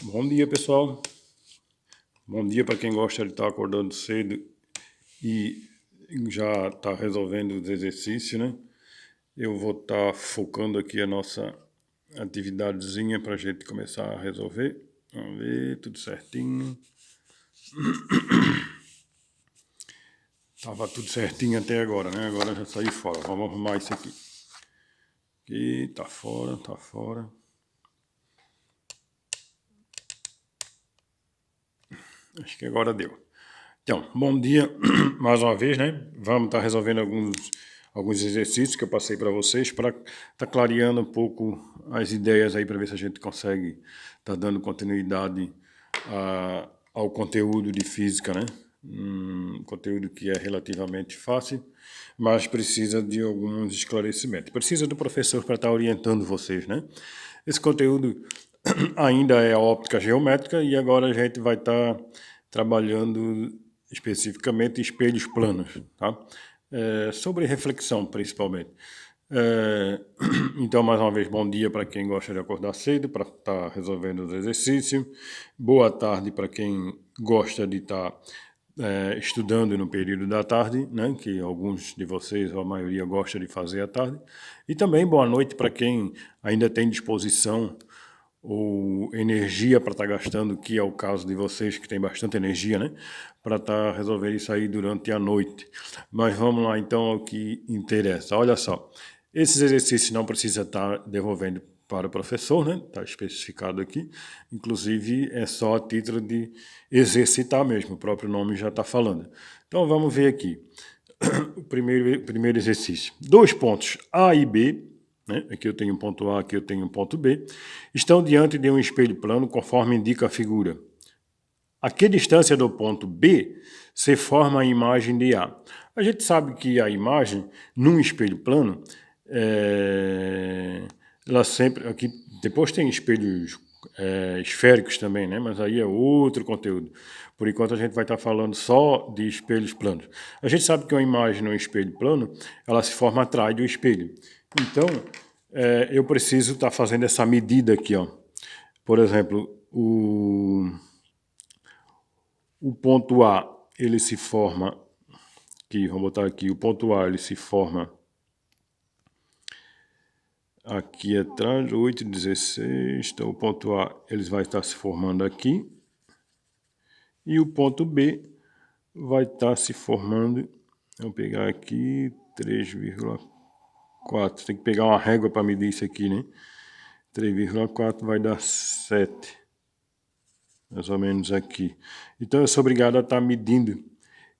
Bom dia, pessoal. Bom dia para quem gosta de estar acordando cedo e já está resolvendo os exercícios, né? Eu vou estar focando aqui a nossa atividadezinha para a gente começar a resolver. Vamos ver, tudo certinho. Tava tudo certinho até agora, né? Agora já saí fora. Vamos arrumar isso aqui. Aqui, tá fora, tá fora. Acho que agora deu. Então, bom dia mais uma vez, né? Vamos estar resolvendo alguns exercícios que eu passei para vocês para estar clareando um pouco as ideias aí para ver se a gente consegue estar dando continuidade ao conteúdo de física, né? Conteúdo que é relativamente fácil, mas precisa de alguns esclarecimentos. Precisa do professor para estar orientando vocês, né? Esse conteúdo ainda é a óptica geométrica e agora a gente vai estar trabalhando especificamente espelhos planos, tá? Sobre reflexão, principalmente. Então, mais uma vez, bom dia para quem gosta de acordar cedo, para estar resolvendo os exercícios. Boa tarde para quem gosta de estar estudando no período da tarde, né, que alguns de vocês, ou a maioria, gosta de fazer à tarde. E também boa noite para quem ainda tem disposição ou energia para estar gastando, que é o caso de vocês que tem bastante energia, né? Para estar resolvendo isso aí durante a noite. Mas vamos lá então ao que interessa. Olha só, esses exercícios não precisa estar devolvendo para o professor, né? Está especificado aqui. Inclusive é só a título de exercitar mesmo, o próprio nome já está falando. Então vamos ver aqui. O primeiro exercício. 2 pontos A e B, né? Aqui eu tenho um ponto A, aqui eu tenho um ponto B, estão diante de um espelho plano, conforme indica a figura. A que distância do ponto B se forma a imagem de A? A gente sabe que a imagem, num espelho plano, ela sempre... Aqui, depois tem espelhos esféricos também, né? Mas aí é outro conteúdo. Por enquanto a gente vai estar falando só de espelhos planos. A gente sabe que uma imagem num espelho plano, ela se forma atrás do espelho. Então, eu preciso estar fazendo essa medida aqui, ó. Por exemplo, o ponto A, ele se forma aqui, vamos botar aqui, o ponto A, ele se forma aqui atrás, 8, 16, então o ponto A, ele vai estar se formando aqui, e o ponto B vai estar se formando, vamos pegar aqui, 3,4, tem que pegar uma régua para medir isso aqui, né? 3,4 vai dar 7, mais ou menos aqui. Então eu sou obrigado a estar medindo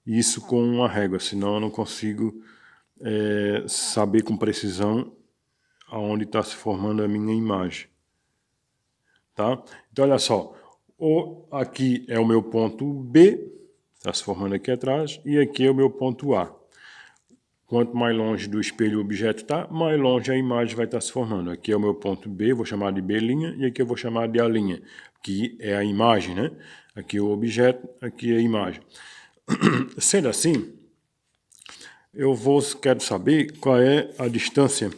isso com uma régua, senão eu não consigo saber com precisão aonde está se formando a minha imagem. Tá? Então olha só, aqui é o meu ponto B, está se formando aqui atrás, e aqui é o meu ponto A. Quanto mais longe do espelho o objeto está, mais longe a imagem vai estar se formando. Aqui é o meu ponto B, vou chamar de B', e aqui eu vou chamar de A', que é a imagem, né? Aqui é o objeto, aqui é a imagem. Sendo assim, quero saber qual é a distância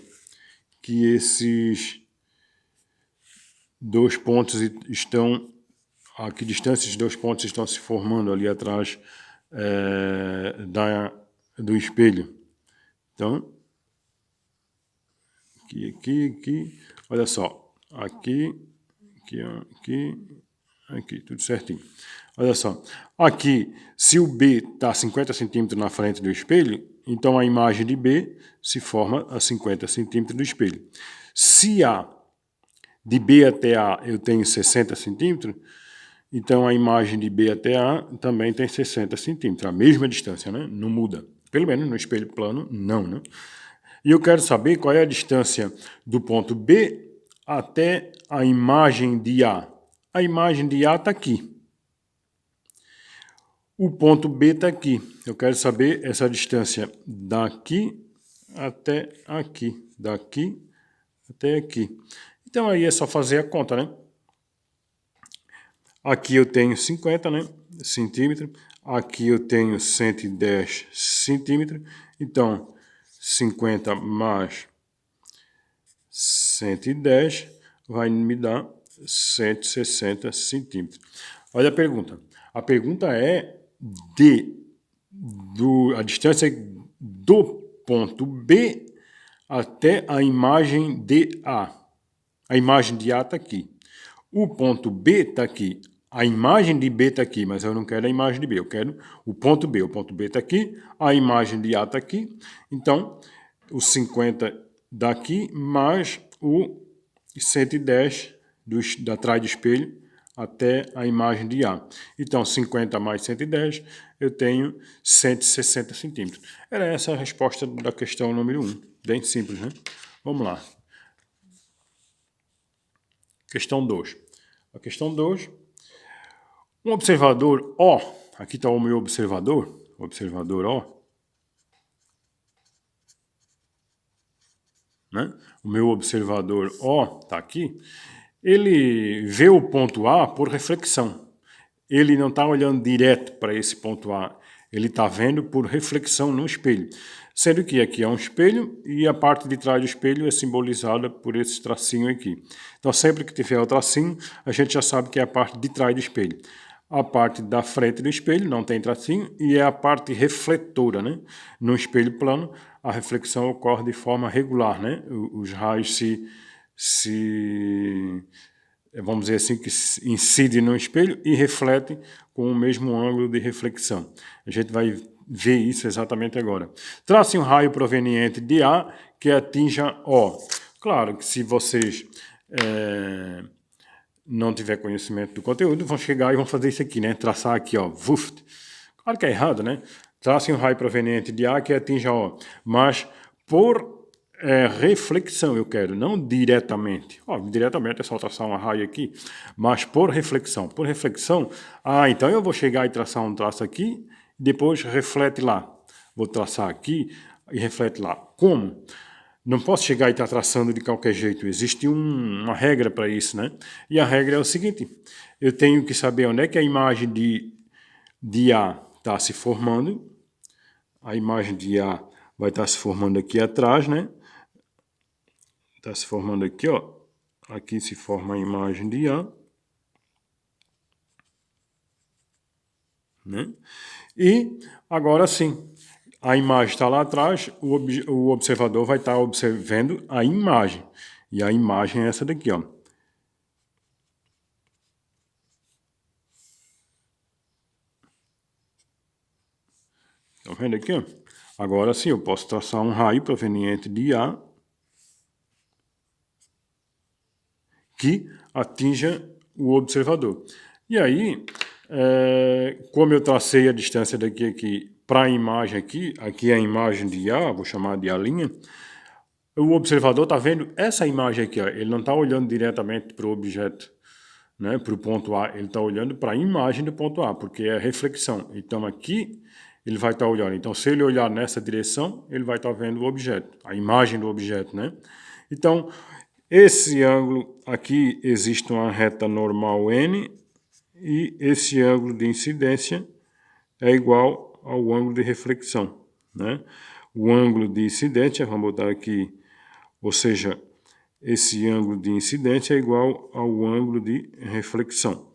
que esses dois pontos estão... A que distância esses dois pontos estão se formando ali atrás do espelho. Então, aqui, olha só, aqui, tudo certinho. Olha só, aqui, se o B está a 50 centímetros na frente do espelho, então a imagem de B se forma a 50 centímetros do espelho. Se de B até A eu tenho 60 centímetros, então a imagem de B até A também tem 60 centímetros, a mesma distância, né? Não muda. Pelo menos no espelho plano, não, né? E eu quero saber qual é a distância do ponto B até a imagem de A. A imagem de A está aqui. O ponto B está aqui. Eu quero saber essa distância daqui até aqui. Daqui até aqui. Então aí é só fazer a conta, né? Aqui eu tenho 50, né, centímetros. Aqui eu tenho 110 centímetros. Então, 50 mais 110 vai me dar 160 centímetros. Olha a pergunta. A pergunta é a distância do ponto B até a imagem de A. A imagem de A está aqui. O ponto B está aqui. A imagem de B está aqui, mas eu não quero a imagem de B. Eu quero o ponto B. O ponto B está aqui. A imagem de A está aqui. Então, o 50 daqui mais o 110 da trás do espelho até a imagem de A. Então, 50 mais 110, eu tenho 160 centímetros. Era essa a resposta da questão número 1. Bem simples, né? Vamos lá. Questão 2. A questão 2. Um observador O, aqui está o meu observador, O, né? O meu observador O está aqui. Ele vê o ponto A por reflexão. Ele não está olhando direto para esse ponto A. Ele está vendo por reflexão no espelho. Sendo que aqui é um espelho e a parte de trás do espelho é simbolizada por esse tracinho aqui. Então, sempre que tiver o tracinho, a gente já sabe que é a parte de trás do espelho. A parte da frente do espelho não tem tracinho e é a parte refletora, né? No espelho plano, a reflexão ocorre de forma regular, né? Os raios vamos dizer assim, que incidem no espelho e refletem com o mesmo ângulo de reflexão. A gente vai ver isso exatamente agora. Trace um raio proveniente de A que atinja O. Claro que se vocês não tiver conhecimento do conteúdo, vão chegar e vão fazer isso aqui, né? Traçar aqui, ó, vuft. Claro que é errado, né? Trace um raio proveniente de A que atinja O. Mas por reflexão eu quero, não diretamente. Diretamente é só traçar um raio aqui, mas por reflexão. Por reflexão, então eu vou chegar e traçar um traço aqui, depois reflete lá. Vou traçar aqui e reflete lá. Como? Não posso chegar e estar traçando de qualquer jeito. Existe uma regra para isso, né? E a regra é o seguinte: eu tenho que saber onde é que a imagem de A está se formando. A imagem de A vai estar se formando aqui atrás, né? Está se formando aqui, ó. Aqui se forma a imagem de A. Né? E agora sim, a imagem está lá atrás, o observador vai estar observando a imagem. E a imagem é essa daqui, ó. Estão vendo aqui, ó? Agora sim, eu posso traçar um raio proveniente de A que atinja o observador. E aí, como eu tracei a distância daqui aqui para a imagem aqui é a imagem de A, vou chamar de A', o observador está vendo essa imagem aqui, ó, ele não está olhando diretamente para o objeto, né, para o ponto A, ele está olhando para a imagem do ponto A, porque é reflexão. Então aqui ele vai estar olhando. Então se ele olhar nessa direção, ele vai estar vendo o objeto, a imagem do objeto, né? Então esse ângulo aqui existe uma reta normal N e esse ângulo de incidência é igual ao ângulo de reflexão, né? O ângulo de incidência, vamos botar aqui, ou seja, esse ângulo de incidência é igual ao ângulo de reflexão.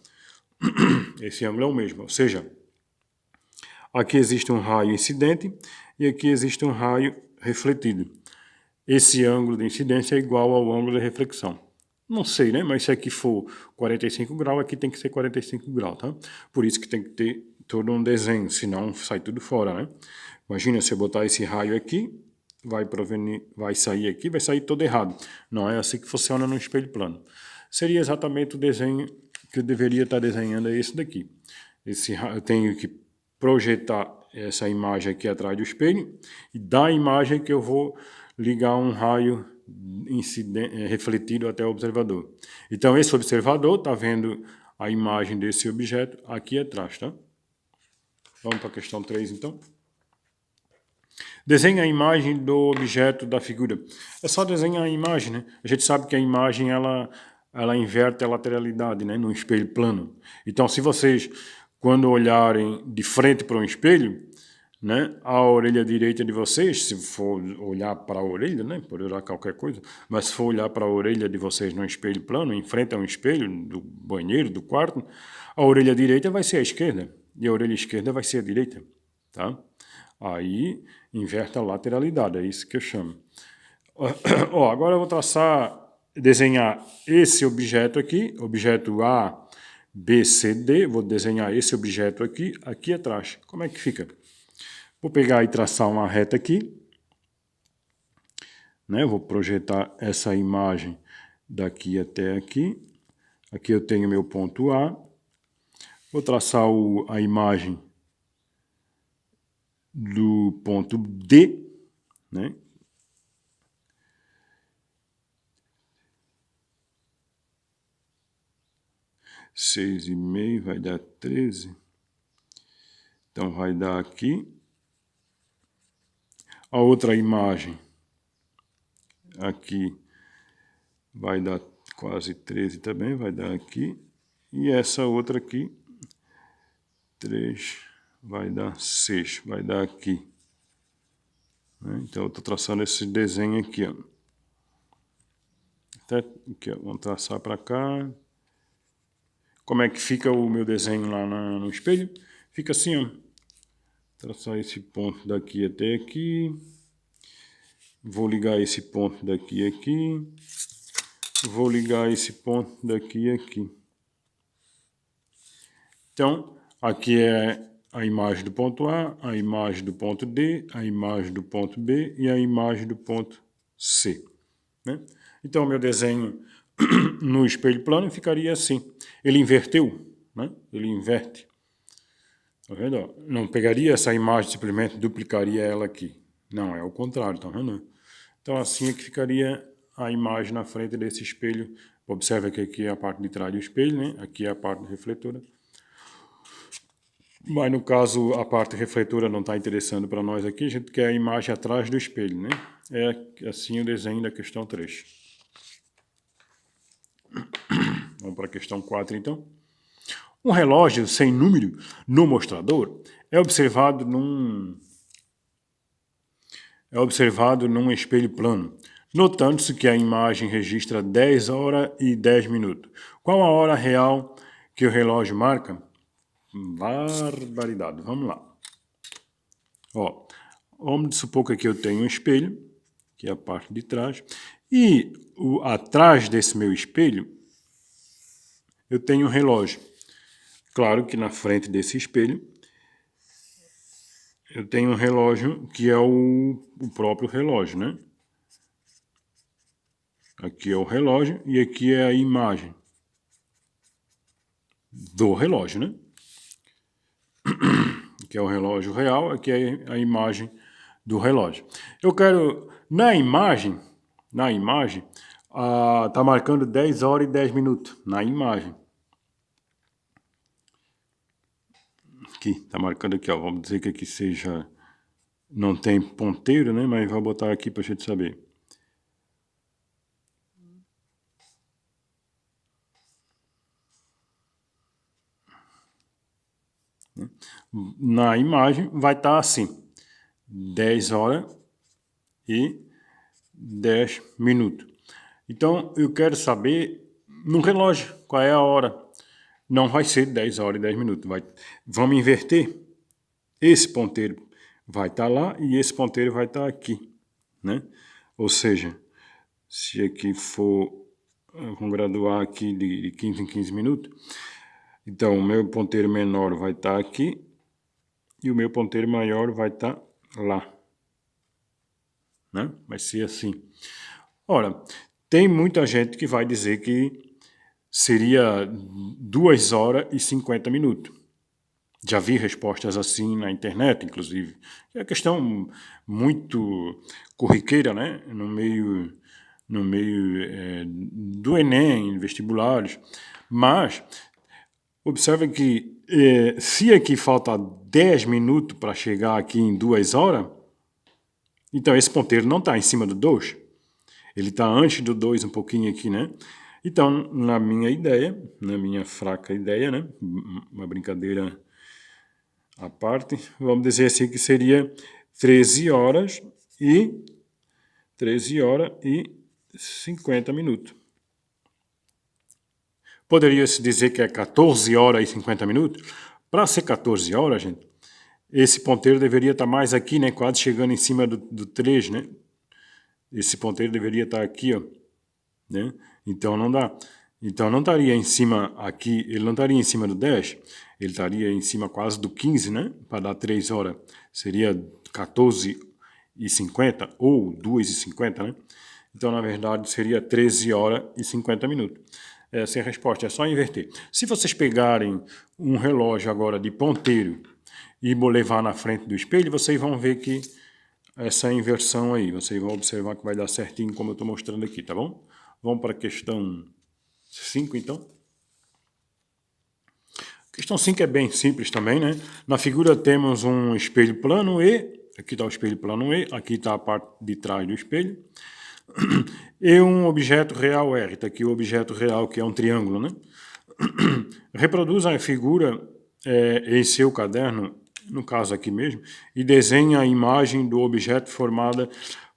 Esse ângulo é o mesmo, ou seja, aqui existe um raio incidente e aqui existe um raio refletido. Esse ângulo de incidência é igual ao ângulo de reflexão. Não sei, né? Mas se aqui for 45 graus, aqui tem que ser 45 graus, tá? Por isso que tem que ter todo um desenho, senão sai tudo fora, né? Imagina se eu botar esse raio aqui, vai sair aqui, vai sair todo errado. Não é assim que funciona no espelho plano. Seria exatamente o desenho que eu deveria estar desenhando, é esse daqui. Eu tenho que projetar essa imagem aqui atrás do espelho e da imagem que eu vou ligar um raio refletido até o observador. Então esse observador está vendo a imagem desse objeto aqui atrás, tá? Vamos para a questão 3 então. Desenhe a imagem do objeto da figura. É só desenhar a imagem, né? A gente sabe que a imagem ela inverte a lateralidade, né, no espelho plano. Então se vocês quando olharem de frente para um espelho, né? A orelha direita de vocês, se for olhar para a orelha, né? Pode olhar qualquer coisa, mas se for olhar para a orelha de vocês no espelho plano, em frente a um espelho do banheiro, do quarto, a orelha direita vai ser a esquerda e a orelha esquerda vai ser a direita, tá? Aí inverte a lateralidade, é isso que eu chamo. Ó, agora eu vou desenhar esse objeto aqui, objeto A, B, C, D, vou desenhar esse objeto aqui atrás. Como é que fica? Vou pegar e traçar uma reta aqui, né? Vou projetar essa imagem daqui até aqui. Aqui eu tenho meu ponto A. Vou traçar a imagem do ponto D, né? Seis e meio vai dar 13. Então vai dar aqui. A outra imagem aqui vai dar quase 13 também, vai dar aqui. E essa outra aqui, 3, vai dar 6, vai dar aqui. Então eu estou traçando esse desenho aqui, ó. Aqui, ó. Vamos traçar para cá. Como é que fica o meu desenho lá no espelho? Fica assim, ó. Traçar esse ponto daqui até aqui. Vou ligar esse ponto daqui aqui. Vou ligar esse ponto daqui aqui. Então, aqui é a imagem do ponto A, a imagem do ponto D, a imagem do ponto B e a imagem do ponto C, né? Então, meu desenho no espelho plano ficaria assim. Ele inverteu, né? Ele inverte. Tá vendo? Não pegaria essa imagem, simplesmente duplicaria ela aqui. Não, é o contrário, tá vendo? Então, assim é que ficaria a imagem na frente desse espelho. Observa que aqui é a parte de trás do espelho, né? Aqui é a parte refletora. Mas no caso, a parte refletora não está interessando para nós aqui, a gente quer a imagem atrás do espelho, né? É assim o desenho da questão 3. Vamos para a questão 4, então. Um relógio sem número no mostrador é observado num espelho plano, notando-se que a imagem registra 10 horas e 10 minutos. Qual a hora real que o relógio marca? Barbaridade, vamos lá. Ó, vamos supor que aqui eu tenho um espelho, que é a parte de trás, e atrás desse meu espelho eu tenho um relógio. Claro que na frente desse espelho eu tenho um relógio que é o próprio relógio, né? Aqui é o relógio e aqui é a imagem do relógio, né? Que é o relógio real, aqui é a imagem do relógio. Eu quero, na imagem, tá marcando 10 horas e 10 minutos, na imagem. Aqui, tá marcando aqui, ó, vamos dizer que aqui seja, não tem ponteiro, né, mas vou botar aqui pra gente saber. Na imagem vai estar assim, 10 horas e 10 minutos. Então, eu quero saber no relógio qual é a hora. Não vai ser 10 horas e 10 minutos. Vamos inverter. Esse ponteiro vai estar lá e esse ponteiro vai estar aqui, né? Ou seja, se aqui for, vamos graduar aqui de 15 em 15 minutos, então o meu ponteiro menor vai estar aqui e o meu ponteiro maior vai estar lá, né? Vai ser assim. Ora, tem muita gente que vai dizer que seria 2 horas e 50 minutos. Já vi respostas assim na internet, inclusive. É questão muito corriqueira, né? No meio do Enem, vestibulares. Mas, observe que se aqui falta 10 minutos para chegar aqui em 2 horas, então esse ponteiro não está em cima do 2. Ele está antes do 2 um pouquinho aqui, né? Então, na minha ideia, na minha fraca ideia, né? Uma brincadeira a parte, vamos dizer assim que seria 13 horas e 50 minutos. Poderia-se dizer que é 14 horas e 50 minutos? Para ser 14 horas, gente, esse ponteiro deveria estar mais aqui, né? Quase chegando em cima do 3, né? Esse ponteiro deveria estar aqui, ó, né? Então não dá. Então não estaria em cima aqui, ele não estaria em cima do 10, ele estaria em cima quase do 15, né? Para dar 3 horas. Seria 14h50 ou 2h50, né? Então, na verdade, seria 13 horas e 50 minutos. Essa é a resposta, é só inverter. Se vocês pegarem um relógio agora de ponteiro e levar na frente do espelho, vocês vão ver que essa inversão aí, vocês vão observar que vai dar certinho como eu estou mostrando aqui, tá bom? Vamos para a questão 5, então. A questão 5 é bem simples também, né? Na figura temos um espelho plano E, aqui está o espelho plano E, aqui está a parte de trás do espelho, e um objeto real R, está aqui o objeto real, que é um triângulo, né? Reproduza a figura em seu caderno, no caso aqui mesmo, e desenhe a imagem do objeto formada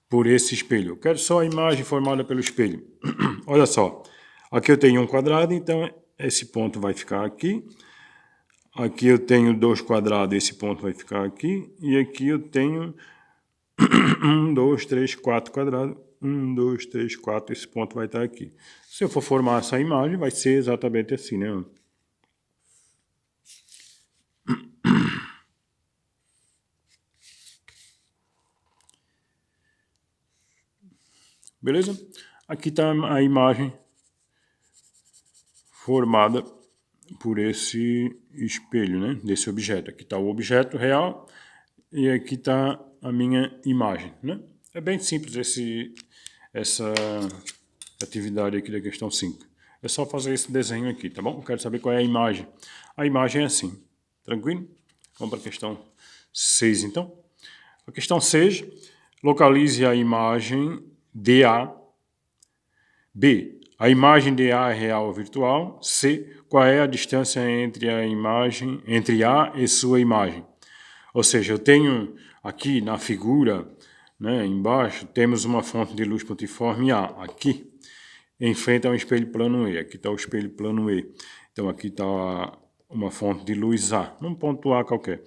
por esse espelho. Eu quero só a imagem formada pelo espelho. Olha só, aqui eu tenho um quadrado, então esse ponto vai ficar aqui. Aqui eu tenho 2 quadrados, esse ponto vai ficar aqui. E aqui eu tenho 1, 2, 3, 4 quadrados. 1, 2, 3, 4, esse ponto vai estar aqui. Se eu for formar essa imagem, vai ser exatamente assim, né? Beleza? Aqui está a imagem formada por esse espelho, né? Desse objeto. Aqui está o objeto real e aqui está a minha imagem, né? É bem simples essa atividade aqui da questão 5. É só fazer esse desenho aqui, tá bom? Eu quero saber qual é a imagem. A imagem é assim, tranquilo? Vamos para a questão 6, então. A questão 6, localize a imagem DA. B, a imagem DA é real ou virtual. C, qual é a distância entre A e sua imagem? Ou seja, eu tenho aqui na figura, né, embaixo, temos uma fonte de luz pontiforme A, aqui, em frente ao espelho plano E. Aqui está o espelho plano E. Então, aqui está uma fonte de luz A, num ponto A qualquer.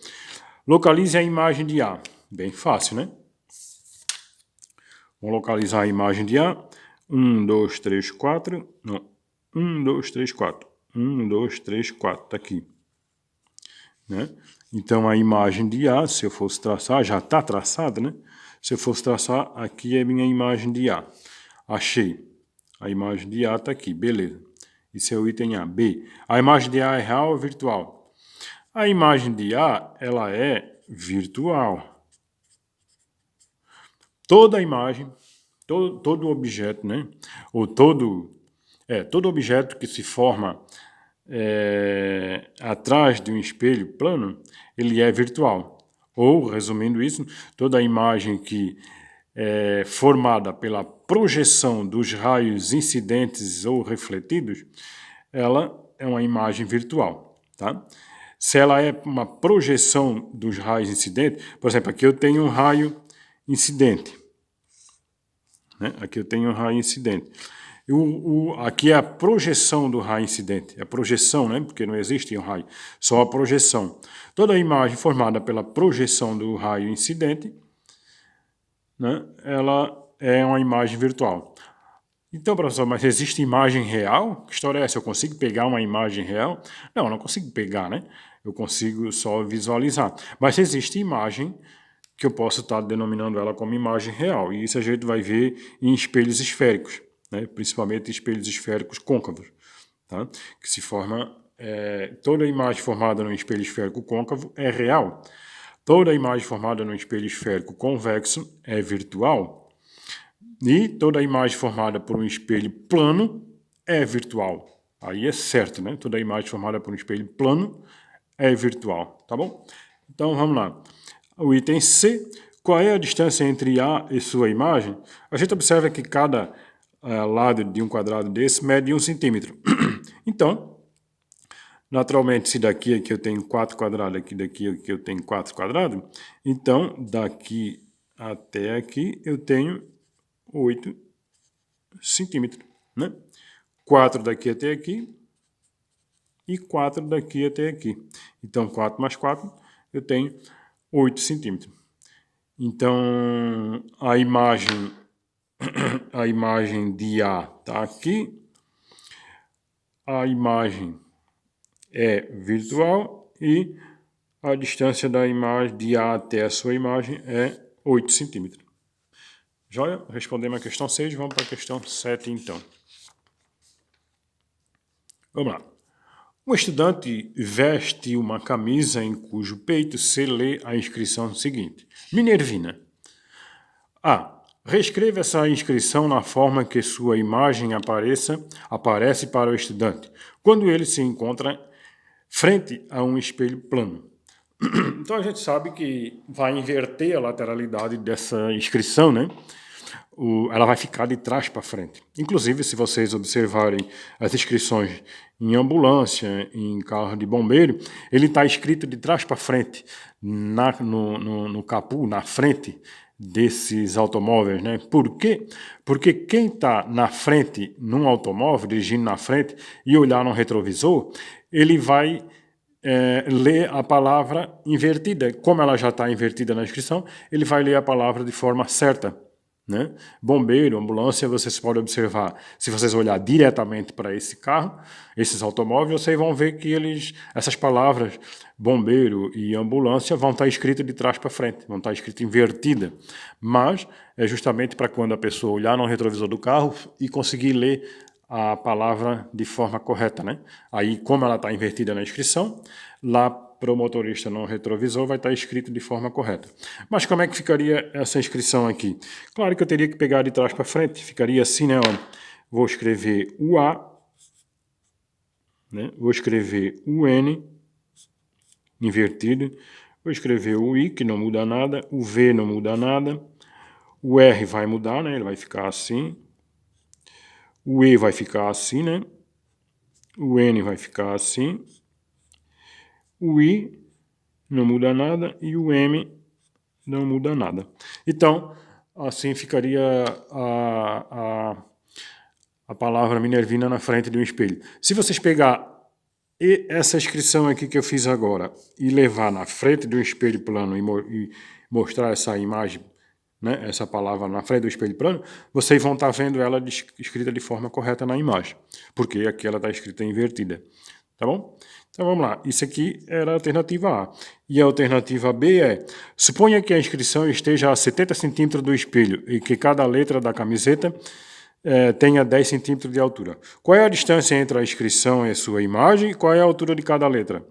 Localize a imagem de A. Bem fácil, né? Vamos localizar a imagem de A. 1, 2, 3, 4. Não. 1, 2, 3, 4. 1, 2, 3, 4. Está aqui. Né? Então, a imagem de A, se eu fosse traçar, já está traçada, né? Se eu fosse traçar, aqui é a minha imagem de A. Achei. A imagem de A está aqui, beleza. Isso é o item A. B. A imagem de A é real ou virtual? A imagem de A, ela é virtual. Toda imagem, todo objeto, né? Ou todo objeto que se forma atrás de um espelho plano, ele é virtual. Ou, resumindo isso, toda imagem que é formada pela projeção dos raios incidentes ou refletidos, ela é uma imagem virtual, tá? Se ela é uma projeção dos raios incidentes, por exemplo, aqui eu tenho um raio incidente, né? Aqui eu tenho um raio incidente. Aqui é a projeção do raio incidente. É a projeção, né? Porque não existe um raio, só a projeção. Toda imagem formada pela projeção do raio incidente, né? Ela é uma imagem virtual. Então, professor, mas existe imagem real? Que história é essa? Eu consigo pegar uma imagem real? Não, eu não consigo pegar, né? Eu consigo só visualizar. Mas existe imagem que eu posso estar denominando ela como imagem real. E isso a gente vai ver em espelhos esféricos, né? Principalmente espelhos esféricos côncavos, tá? Que se forma... toda imagem formada num espelho esférico côncavo é real. Toda imagem formada num espelho esférico convexo é virtual. E toda imagem formada por um espelho plano é virtual. Aí é certo, né? Toda imagem formada por um espelho plano é virtual, tá bom? Então, vamos lá. O item C, qual é a distância entre A e sua imagem? A gente observa que cada lado de um quadrado desse mede 1 centímetro. Então, Naturalmente, se daqui aqui eu tenho 4 quadrados, daqui eu tenho 4 quadrados, então daqui até aqui eu tenho 8 centímetros, né? 4 daqui até aqui e 4 daqui até aqui. Então, 4 mais 4, eu tenho 8 centímetros. Então, a imagem de A está aqui. A imagem é virtual e a distância da imagem de A até a sua imagem é 8 centímetros. Joia? Respondemos a questão 6, vamos para a questão 7 então. Vamos lá. Um estudante veste uma camisa em cujo peito se lê a inscrição seguinte. Minervina. A. Reescreva essa inscrição na forma que sua imagem aparece para o estudante, quando ele se encontra frente a um espelho plano. Então a gente sabe que vai inverter a lateralidade dessa inscrição, né? Ela vai ficar de trás para frente. Inclusive, se vocês observarem as inscrições em ambulância, em carro de bombeiro, ele está escrito de trás para frente, no capô, na frente desses automóveis, né? Por quê? Porque quem está na frente, num automóvel, dirigindo na frente, e olhar no retrovisor, ele vai ler a palavra invertida. Como ela já está invertida na inscrição, ele vai ler a palavra de forma certa. Né? Bombeiro, ambulância, vocês podem observar, se vocês olhar diretamente para esse carro, esses automóveis, vocês vão ver que essas palavras, bombeiro e ambulância, vão estar escritas de trás para frente, vão estar escritas invertida. Mas é justamente para quando a pessoa olhar no retrovisor do carro e conseguir ler a palavra de forma correta, né? Aí, como ela está invertida na inscrição, lá para o motorista no retrovisor vai estar escrito de forma correta. Mas como é que ficaria essa inscrição aqui? Claro que eu teria que pegar de trás para frente, ficaria assim, né? Ó, vou escrever o A, né? Vou escrever o N, invertido, vou escrever o I, que não muda nada, o V não muda nada, o R vai mudar, né? Ele vai ficar assim, o E vai ficar assim, né? O N vai ficar assim, o I não muda nada e o M não muda nada. Então, assim ficaria a palavra Minervina na frente de um espelho. Se vocês pegar essa inscrição aqui que eu fiz agora e levar na frente de um espelho plano e mostrar essa imagem, né, essa palavra na frente do espelho plano, vocês vão estar vendo ela escrita de forma correta na imagem, porque aqui ela está escrita invertida. Tá bom? Então vamos lá. Isso aqui era a alternativa A. E a alternativa B é: suponha que a inscrição esteja a 70 centímetros do espelho e que cada letra da camiseta tenha 10 centímetros de altura. Qual é a distância entre a inscrição e a sua imagem e qual é a altura de cada letra?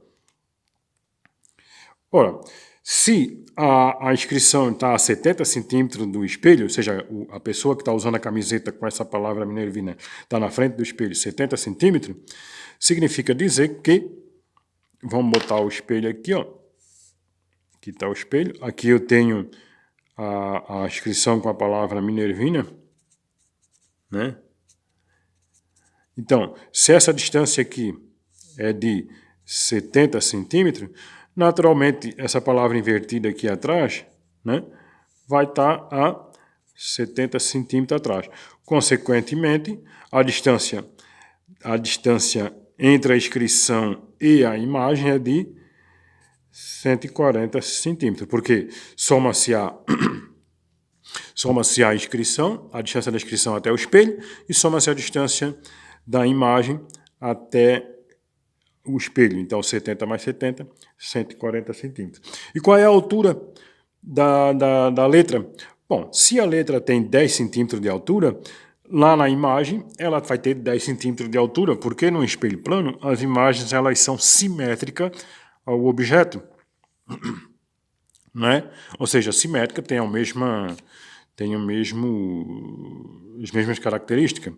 Ora, se a inscrição está a 70 centímetros do espelho, ou seja, a pessoa que está usando a camiseta com essa palavra Minervina está na frente do espelho 70 centímetros, significa dizer que, vamos botar o espelho aqui, ó. Aqui está o espelho. Aqui eu tenho a inscrição com a palavra Minervina, né? Então, se essa distância aqui é de 70 centímetros, naturalmente essa palavra invertida aqui atrás, né, vai estar a 70 centímetros atrás. Consequentemente, a distância entre a inscrição e a imagem é de 140 centímetros, porque soma-se a inscrição, a distância da inscrição até o espelho, e soma-se a distância da imagem até o espelho. Então, 70 mais 70, 140 centímetros. E qual é a altura da letra? Bom, se a letra tem 10 centímetros de altura, lá na imagem ela vai ter 10 centímetros de altura, porque no espelho plano as imagens elas são simétricas ao objeto, né? Ou seja, simétrica tem as mesmas características.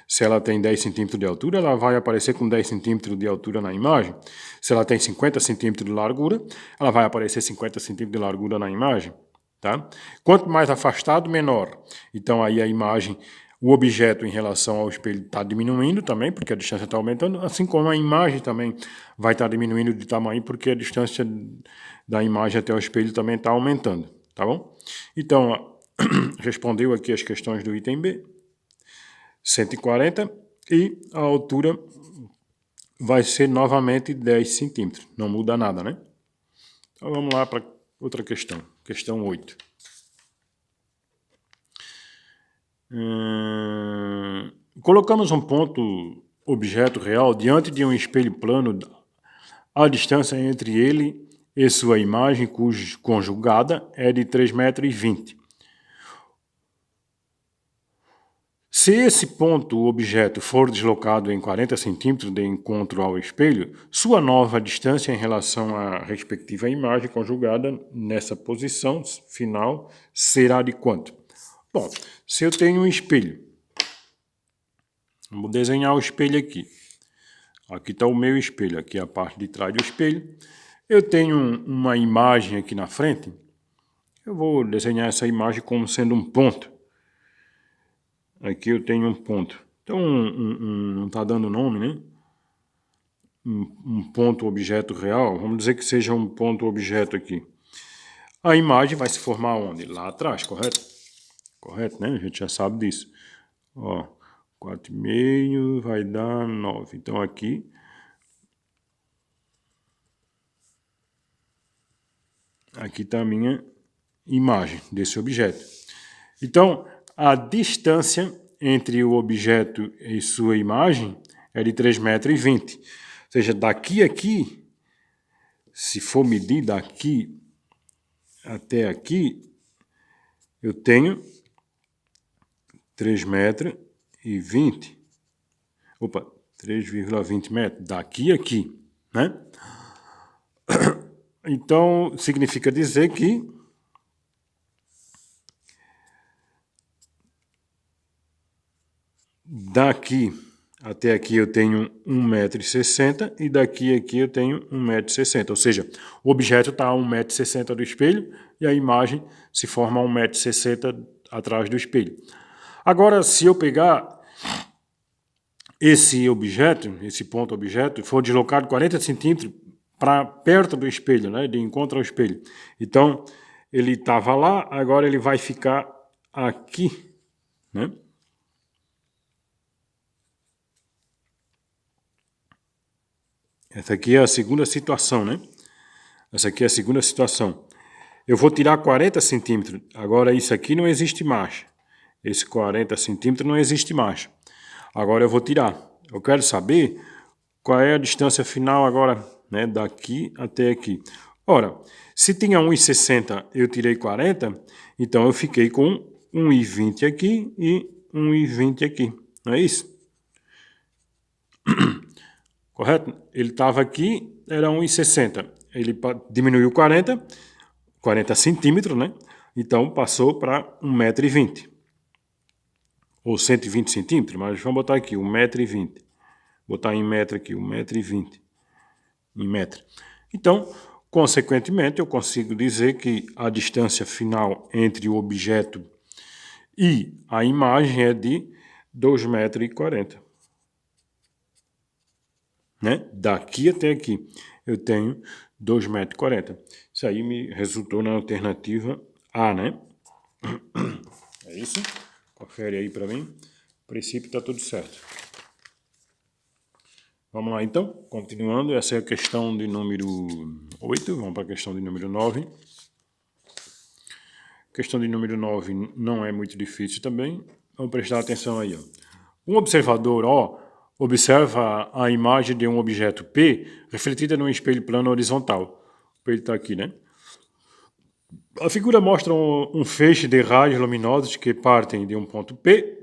Se ela tem 10 centímetros de altura, ela vai aparecer com 10 centímetros de altura na imagem. Se ela tem 50 centímetros de largura, ela vai aparecer 50 centímetros de largura na imagem. Tá? Quanto mais afastado, menor. Então aí a imagem, O objeto em relação ao espelho está diminuindo também, porque a distância está aumentando, assim como a imagem também vai estar diminuindo de tamanho, porque a distância da imagem até o espelho também está aumentando, tá bom? Então, respondeu aqui as questões do item B, 140, e a altura vai ser novamente 10 centímetros, não muda nada, né? Então vamos lá para outra questão, questão 8. Colocamos um ponto objeto real diante de um espelho plano. A distância entre ele e sua imagem conjugada é de 3,20 m. Se esse ponto objeto for deslocado em 40 centímetros de encontro ao espelho, sua nova distância em relação à respectiva imagem conjugada nessa posição final será de quanto? Bom, se eu tenho um espelho, vou desenhar o espelho aqui. Aqui está o meu espelho, aqui é a parte de trás do espelho. Eu tenho uma imagem aqui na frente. Eu vou desenhar essa imagem como sendo um ponto. Aqui eu tenho um ponto. Então, não está dando nome, né? Um ponto objeto real. Vamos dizer que seja um ponto objeto aqui. A imagem vai se formar onde? Lá atrás, correto? Correto, né? A gente já sabe disso. Ó, 4,5 vai dar 9. Então, aqui está a minha imagem desse objeto. Então, a distância entre o objeto e sua imagem é de 3,20 m. Ou seja, daqui a aqui, se for medir daqui até aqui, eu tenho 3,20 m. Opa, 3,20 metros. Daqui a aqui, né? Então, significa dizer que daqui até aqui eu tenho 1,60 m e daqui a aqui eu tenho 1,60 m. Ou seja, o objeto está a 1,60 m do espelho e a imagem se forma a 1,60 m atrás do espelho. Agora, se eu pegar esse objeto, esse ponto objeto, for deslocado 40 centímetros para perto do espelho, né, de encontro ao espelho. Então, ele estava lá, agora ele vai ficar aqui, né? Essa aqui é a segunda situação, né? Essa aqui é a segunda situação. Eu vou tirar 40 centímetros. Agora, isso aqui não existe mais. Esse 40 centímetros não existe mais. Agora eu vou tirar. Eu quero saber qual é a distância final agora, né? Daqui até aqui. Ora, se tinha 1,60, eu tirei 40, então eu fiquei com 1,20 aqui e 1,20 aqui. Não é isso? Correto? Ele estava aqui, era 1,60. Ele diminuiu 40 centímetros, né? Então passou para 1,20 m. Ou 120 centímetros, mas vamos botar aqui 1,20 m. Botar em metro aqui, 1,20 m. Em metro. Então, consequentemente, eu consigo dizer que a distância final entre o objeto e a imagem é de 2,40 m. Né? Daqui até aqui eu tenho 2,40 m. Isso aí me resultou na alternativa A, né? É isso? Confere aí para mim. A princípio está tudo certo. Vamos lá então, continuando. Essa é a questão de número 8. Vamos para a questão de número 9. A questão de número 9 não é muito difícil também. Vamos prestar atenção aí. Ó. Um observador O observa a imagem de um objeto P refletida num espelho plano horizontal. O espelho está aqui, né? A figura mostra um feixe de raios luminosos que partem de um ponto P.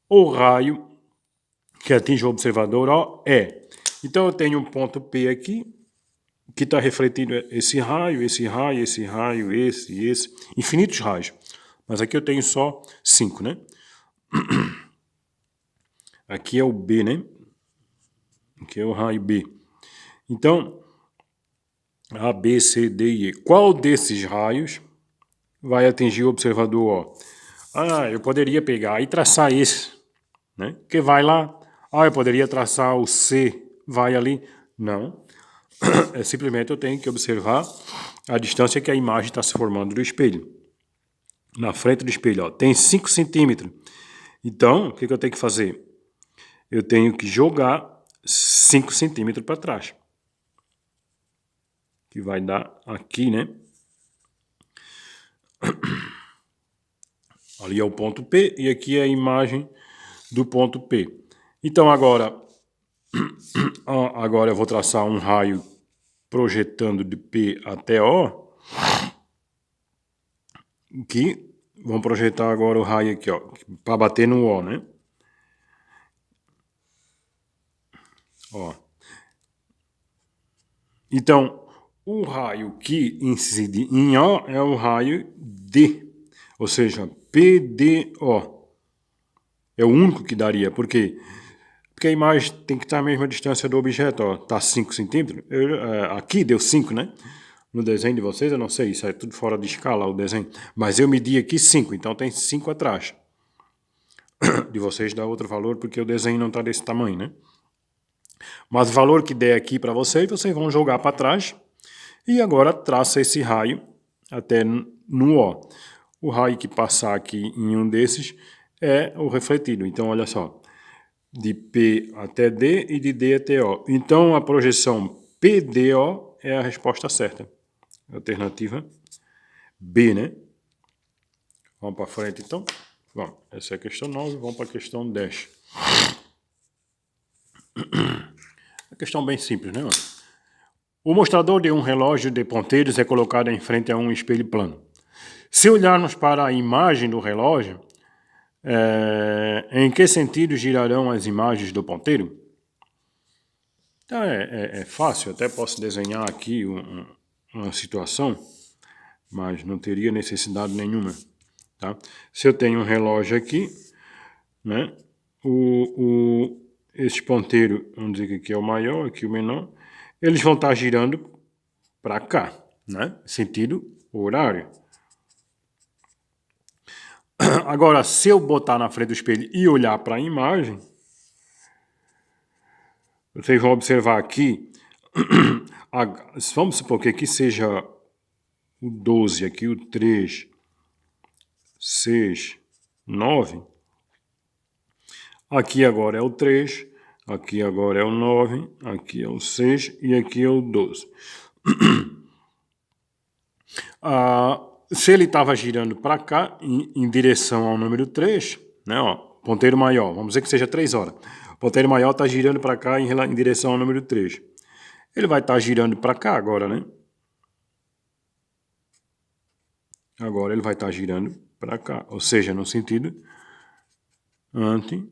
O raio que atinge o observador O é. Então eu tenho um ponto P aqui, que está refletindo esse raio, esse raio, esse raio, esse, infinitos raios. Mas aqui eu tenho só 5, né? Aqui é o B, né? Aqui é o raio B. Então, A, B, C, D e E. Qual desses raios vai atingir o observador O? eu poderia pegar e traçar esse, né? Que vai lá. Eu poderia traçar o C, vai ali. Não. É simplesmente eu tenho que observar a distância que a imagem está se formando do espelho. Na frente do espelho, ó, tem 5 centímetros. Então, o que eu tenho que fazer? Eu tenho que jogar 5 centímetros para trás. Que vai dar aqui, né? Ali é o ponto P e aqui é a imagem do ponto P. Então agora eu vou traçar um raio projetando de P até O. Que vamos projetar agora o raio aqui, ó, para bater no O, né? Ó. Então, o raio que incide em O é o raio D, ou seja, PDO. É o único que daria, por quê? Porque a imagem tem que estar à mesma distância do objeto, ó, tá 5 centímetros. Aqui deu 5, né? No desenho de vocês, eu não sei, isso é tudo fora de escala o desenho. Mas eu medi aqui 5, então tem 5 atrás. De vocês dá outro valor porque o desenho não está desse tamanho, né? Mas o valor que der aqui para vocês vão jogar para trás. E agora traça esse raio até no O. O raio que passar aqui em um desses é o refletido. Então, olha só, de P até D e de D até O. Então, a projeção PDO é a resposta certa. Alternativa B, né? Vamos para frente, então? Vamos. Essa é a questão 9, vamos para a questão 10. Uma questão bem simples, né? O mostrador de um relógio de ponteiros é colocado em frente a um espelho plano. Se olharmos para a imagem do relógio, em que sentido girarão as imagens do ponteiro? Então é fácil, até posso desenhar aqui uma situação, mas não teria necessidade nenhuma. Tá? Se eu tenho um relógio aqui, né, esse ponteiro, vamos dizer que aqui é o maior, aqui o menor, eles vão estar girando para cá, né, sentido horário. Agora, se eu botar na frente do espelho e olhar para a imagem, vocês vão observar aqui, vamos supor que aqui seja o 12, aqui o 3, 6, 9. Aqui agora é o 3, aqui agora é o 9, aqui é o 6 e aqui é o 12. Se ele estava girando para cá, em direção ao número 3, né, ó, ponteiro maior, vamos dizer que seja 3 horas. O ponteiro maior está girando para cá em direção ao número 3. Ele vai estar girando para cá agora, né? Agora ele vai estar girando para cá, ou seja, no sentido anti-horário.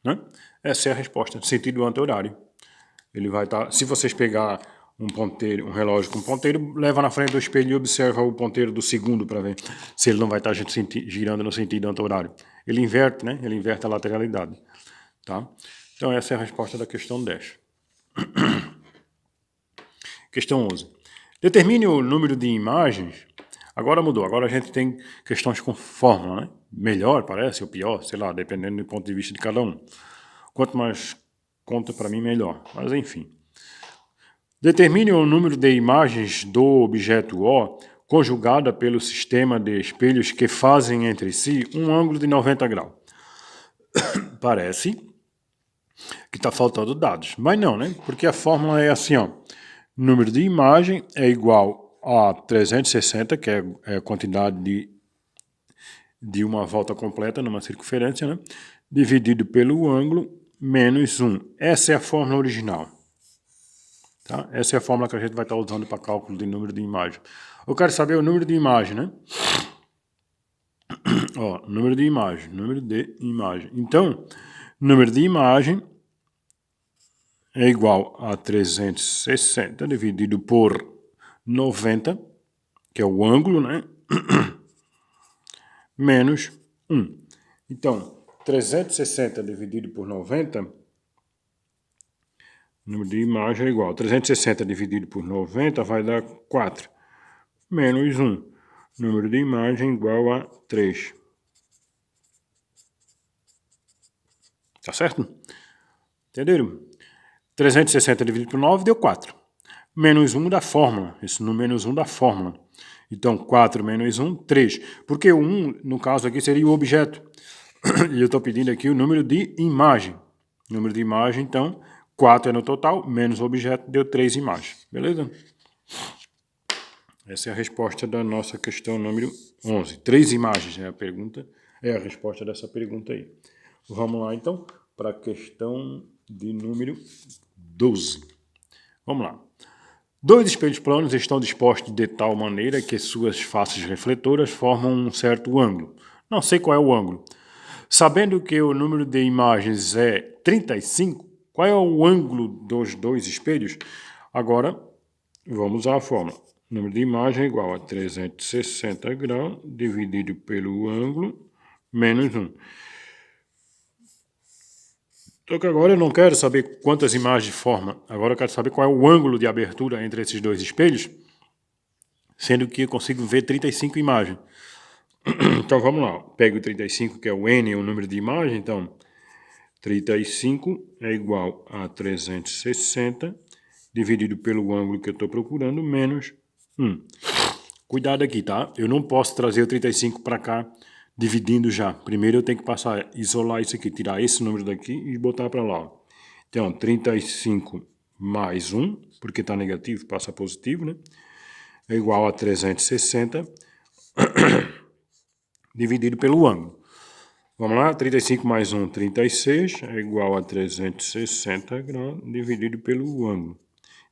Né? Essa é a resposta, sentido anti-horário. Ele vai estar, se vocês pegar um relógio com ponteiro, leva na frente do espelho e observa o ponteiro do segundo para ver se ele não vai estar girando no sentido anti-horário. Ele inverte, né? Ele inverte a lateralidade. Tá? Então essa é a resposta da questão 10. Questão 11. Determine o número de imagens. Agora mudou, agora a gente tem questões com fórmula, né? Melhor, parece, ou pior, sei lá, dependendo do ponto de vista de cada um. Quanto mais conta para mim, melhor. Mas enfim. Determine o número de imagens do objeto O conjugada pelo sistema de espelhos que fazem entre si um ângulo de 90 graus. Parece que está faltando dados, mas não, né? Porque a fórmula é assim, ó. Número de imagem é igual a 360, que é a quantidade de uma volta completa numa circunferência, né? Dividido pelo ângulo, menos 1. Essa é a fórmula original. Tá? Essa é a fórmula que a gente vai estar usando para cálculo de número de imagem. Eu quero saber o número de imagem, né? Ó, número de imagem. Então, número de imagem é igual a 360 dividido por 90, que é o ângulo, né? Menos 1. Então, 360 dividido por 90, o número de imagem é igual. 360 dividido por 90 vai dar 4. menos 1. Número de imagem igual a 3. Tá certo? Entenderam? 360 dividido por 9 deu 4. Menos 1 da fórmula. Isso no menos 1 da fórmula. Então, 4 menos 1, 3. Porque o 1, no caso aqui, seria o objeto. E eu estou pedindo aqui o número de imagem. Número de imagem, então, 4 é no total, menos o objeto, deu 3 imagens. Beleza? Essa é a resposta da nossa questão número 11. 3 imagens é a pergunta, é a resposta dessa pergunta aí. Vamos lá, então, para a questão de número 12. Vamos lá. 2 espelhos planos estão dispostos de tal maneira que suas faces refletoras formam um certo ângulo. Não sei qual é o ângulo. Sabendo que o número de imagens é 35, qual é o ângulo dos 2 espelhos? Agora, vamos à fórmula. O número de imagem é igual a 360 graus dividido pelo ângulo menos 1. Só que agora eu não quero saber quantas imagens forma. Agora eu quero saber qual é o ângulo de abertura entre esses 2 espelhos, sendo que eu consigo ver 35 imagens. Então vamos lá. Pego o 35, que é o N, o número de imagem. Então, 35 é igual a 360 dividido pelo ângulo que eu estou procurando, menos 1. Cuidado aqui, tá? Eu não posso trazer o 35 para cá dividindo já. Primeiro eu tenho que isolar isso aqui, tirar esse número daqui e botar para lá. Então, 35 mais 1, porque está negativo, passa positivo, né? É igual a 360 dividido pelo ângulo. Vamos lá, 35 mais 1, 36, é igual a 360 graus dividido pelo ângulo.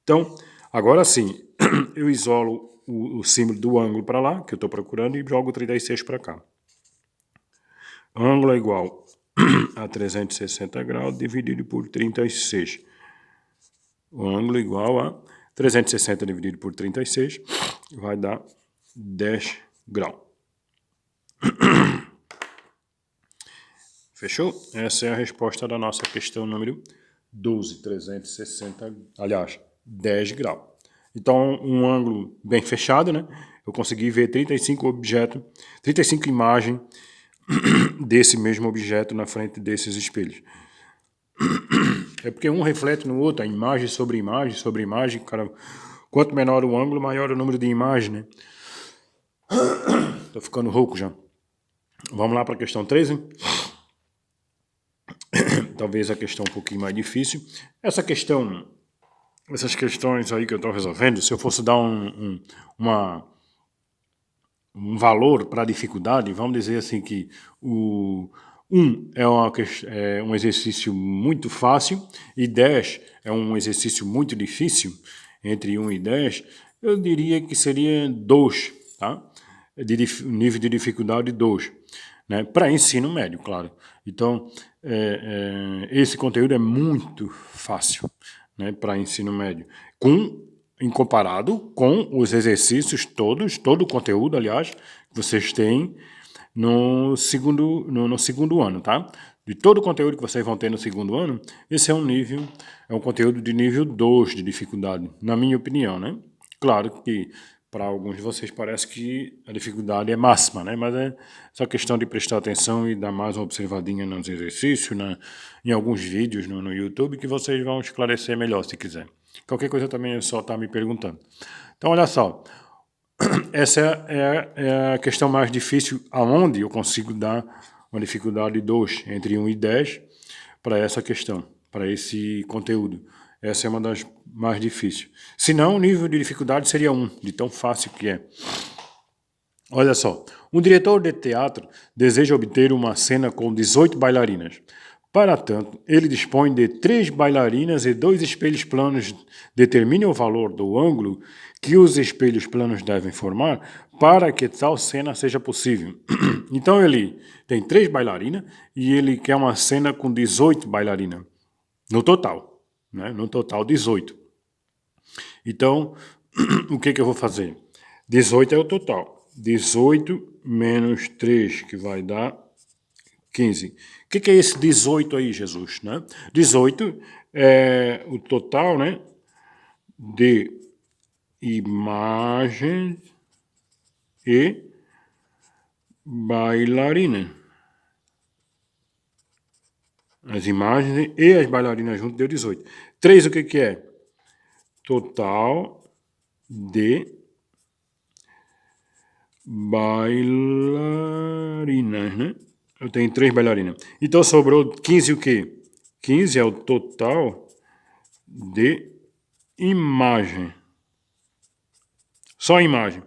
Então, agora sim, eu isolo o símbolo do ângulo para lá, que eu estou procurando, e jogo 36 para cá. Ângulo é igual a 360 graus dividido por 36. O ângulo é igual a 360 dividido por 36 vai dar 10 graus. Fechou? Essa é a resposta da nossa questão número 12, 360, aliás, 10 graus. Então, um ângulo bem fechado, né? Eu consegui ver 35 objetos, 35 imagens desse mesmo objeto na frente desses espelhos. É porque um reflete no outro, a imagem sobre imagem, sobre imagem, cara. Quanto menor o ângulo, maior o número de imagens, né? Tô ficando rouco já. Vamos lá para a questão 13. Talvez a questão um pouquinho mais difícil. Essas questões aí que eu estou resolvendo, se eu fosse dar um valor para a dificuldade, vamos dizer assim que o 1 é um exercício muito fácil e 10 é um exercício muito difícil, entre 1 e 10, eu diria que seria 2, tá? Nível de dificuldade 2, né? Para ensino médio, claro. Então, esse conteúdo é muito fácil, né, para ensino médio, em comparado com os exercícios todos, todo o conteúdo, aliás, que vocês têm no segundo ano, tá? De todo o conteúdo que vocês vão ter no segundo ano, esse é um conteúdo de nível 2 de dificuldade, na minha opinião, né? Claro que para alguns de vocês parece que a dificuldade é máxima, né? Mas é só questão de prestar atenção e dar mais uma observadinha nos exercícios, em alguns vídeos no YouTube, que vocês vão esclarecer melhor se quiser. Qualquer coisa também é só estar me perguntando. Então, olha só. Essa é a questão mais difícil, aonde eu consigo dar uma dificuldade 2, entre 1 e 10, para essa questão, para esse conteúdo. Essa é uma das mais difíceis. Se não, o nível de dificuldade seria 1, de tão fácil que é. Olha só, um diretor de teatro deseja obter uma cena com 18 bailarinas. Para tanto, ele dispõe de 3 bailarinas e 2 espelhos planos. Determine o valor do ângulo que os espelhos planos devem formar para que tal cena seja possível. Então ele tem 3 bailarinas e ele quer uma cena com 18 bailarinas. No total, né? No total 18. Então, o que eu vou fazer? 18 é o total. 18 menos 3, que vai dar 15. O que é esse 18 aí, Jesus? Né? 18 é o total, né, de imagens e bailarina. As imagens e as bailarinas juntas deu 18. 3 o que é? Total de bailarinas, né? Eu tenho 3 bailarinas. Então sobrou 15 o quê? 15 é o total de imagem. Só imagem.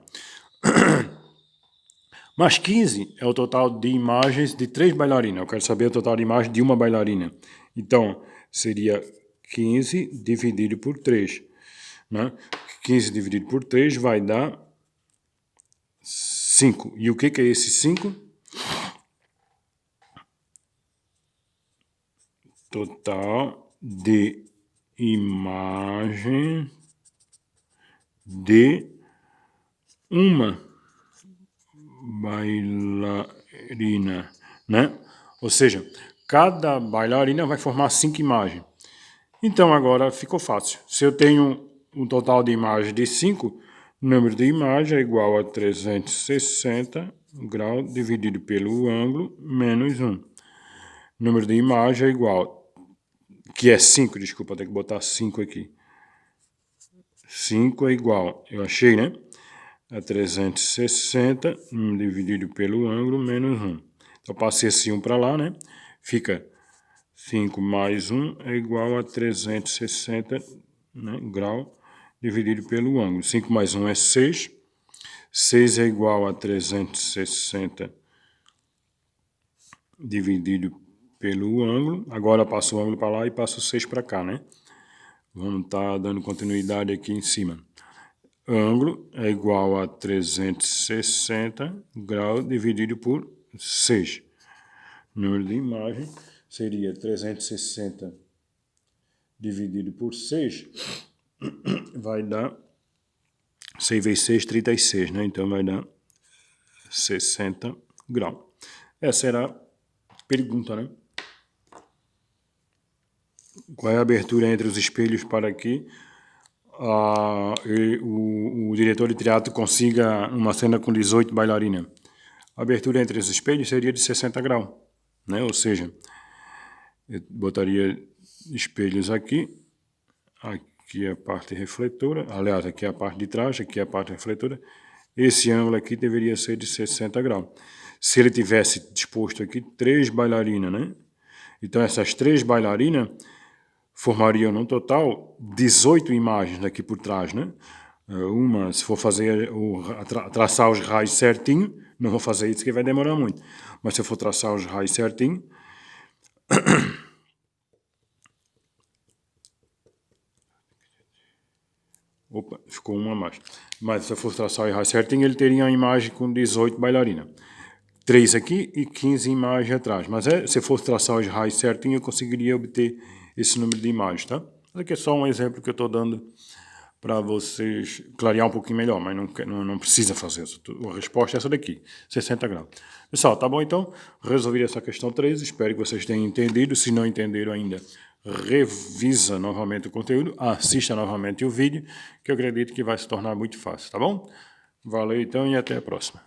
Mas 15 é o total de imagens de 3 bailarinas. Eu quero saber o total de imagens de uma bailarina. Então, seria 15 dividido por 3. Né? 15 dividido por 3 vai dar 5. E o que é esse 5? Total de imagem de uma bailarina, né? Ou seja, cada bailarina vai formar 5 imagens. Então agora ficou fácil. Se eu tenho um total de imagens de 5, o número de imagem é igual a 360 graus dividido pelo ângulo menos 1. O número de imagem é igual, que é 5, desculpa, tem que botar 5 aqui. 5 é igual, eu achei, né? A 360 dividido pelo ângulo menos 1. Então, passei esse 1 para lá, né? Fica 5 mais 1 é igual a 360, né, grau dividido pelo ângulo. 5 mais 1 é 6. 6 é igual a 360 dividido pelo ângulo. Agora passo o ângulo para lá e passo o 6 para cá, né? Vamos estar dando continuidade aqui em cima. Ângulo é igual a 360 graus dividido por 6. O número de imagem seria 360 dividido por 6, vai dar 6 vezes 6, 36, né? Então vai dar 60 graus. Essa era a pergunta, né? Qual é a abertura entre os espelhos para que o diretor de teatro consiga uma cena com 18 bailarinas? A abertura entre os espelhos seria de 60 graus, né? Ou seja, eu botaria espelhos aqui é a parte refletora, aliás, aqui é a parte de trás, aqui é a parte refletora. Esse ângulo aqui deveria ser de 60 graus. Se ele tivesse disposto aqui 3 bailarinas, né? Então essas 3 bailarinas formariam no total 18 imagens aqui por trás, né? Uma, se for fazer traçar os raios certinho, não vou fazer isso que vai demorar muito, mas se eu for traçar os raios certinho, opa, ficou uma a mais. Mas se eu for traçar o raios certinho, ele teria uma imagem com 18 bailarinas. 3 aqui e 15 imagens atrás. Mas se eu fosse traçar os raios certinho, eu conseguiria obter esse número de imagens, tá? Aqui é só um exemplo que eu estou dando para vocês clarear um pouquinho melhor, mas não precisa fazer isso. A resposta é essa daqui, 60 graus. Pessoal, tá bom então? Resolvi essa questão 3, espero que vocês tenham entendido. Se não entenderam ainda, revisa novamente o conteúdo, assista novamente o vídeo, que eu acredito que vai se tornar muito fácil, tá bom? Valeu então e até a próxima.